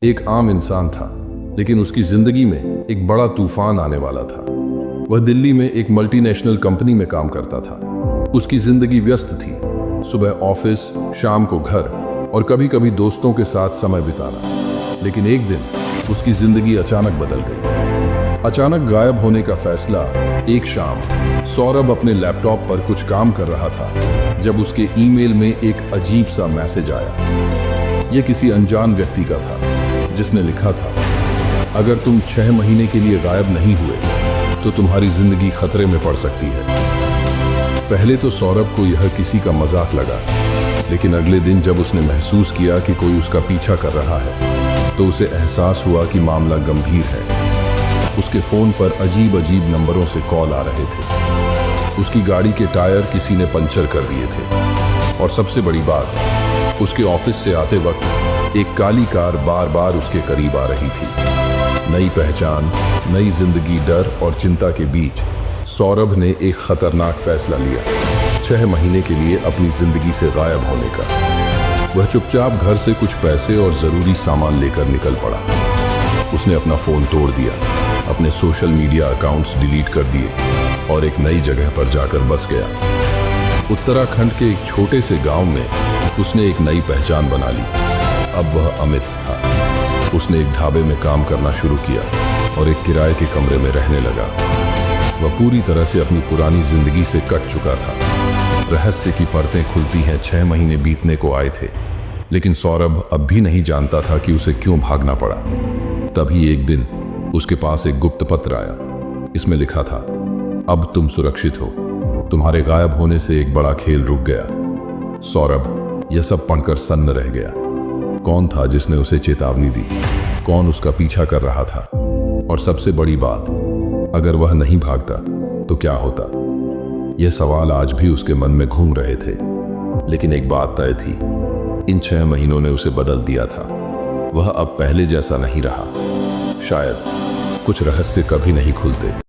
एक आम इंसान था, लेकिन उसकी जिंदगी में एक बड़ा तूफान आने वाला था। वह दिल्ली में एक मल्टीनेशनल कंपनी में काम करता था। उसकी जिंदगी व्यस्त थी, सुबह ऑफिस, शाम को घर और कभी कभी दोस्तों के साथ समय बिताना। लेकिन एक दिन उसकी जिंदगी अचानक बदल गई। अचानक गायब होने का फैसला। एक शाम सौरभ अपने लैपटॉप पर कुछ काम कर रहा था जब उसके ईमेल में एक अजीब सा मैसेज आया। यह किसी अनजान व्यक्ति का था, जिसने लिखा था, अगर तुम 6 महीने के लिए गायब नहीं हुए तो तुम्हारी जिंदगी खतरे में पड़ सकती है। पहले तो सौरभ को यह किसी का मजाक लगा, लेकिन अगले दिन जब उसने महसूस किया कि कोई उसका पीछा कर रहा है तो उसे एहसास हुआ कि मामला गंभीर है। उसके फोन पर अजीब अजीब नंबरों से कॉल आ रहे थे। उसकी गाड़ी के टायर किसी ने पंचर कर दिए थे और सबसे बड़ी बात, उसके ऑफिस से आते वक्त एक काली कार बार बार उसके करीब आ रही थी। नई पहचान, नई जिंदगी, डर और चिंता के बीच सौरभ ने एक खतरनाक फैसला लिया, 6 महीने के लिए अपनी जिंदगी से गायब होने का। वह चुपचाप घर से कुछ पैसे और जरूरी सामान लेकर निकल पड़ा। उसने अपना फोन तोड़ दिया, अपने सोशल मीडिया अकाउंट्स डिलीट कर दिए और एक नई जगह पर जाकर बस गया। उत्तराखंड के एक छोटे से गांव में उसने एक नई पहचान बना ली। अब वह अमित था। उसने एक ढाबे में काम करना शुरू किया और एक किराए के कमरे में रहने लगा। वह पूरी तरह से अपनी पुरानी जिंदगी से कट चुका था। रहस्य की परतें खुलती हैं। 6 महीने बीतने को आए थे, लेकिन सौरभ अब भी नहीं जानता था कि उसे क्यों भागना पड़ा। तभी एक दिन उसके पास एक गुप्त पत्र आया। इसमें लिखा था, अब तुम सुरक्षित हो, तुम्हारे गायब होने से एक बड़ा खेल रुक गया। सौरभ यह सब पढ़कर सन्न रह गया। कौन था जिसने उसे चेतावनी दी? कौन उसका पीछा कर रहा था? और सबसे बड़ी बात, अगर वह नहीं भागता तो क्या होता? यह सवाल आज भी उसके मन में घूम रहे थे। लेकिन एक बात तय थी, इन 6 महीनों ने उसे बदल दिया था। वह अब पहले जैसा नहीं रहा। शायद कुछ रहस्य कभी नहीं खुलते।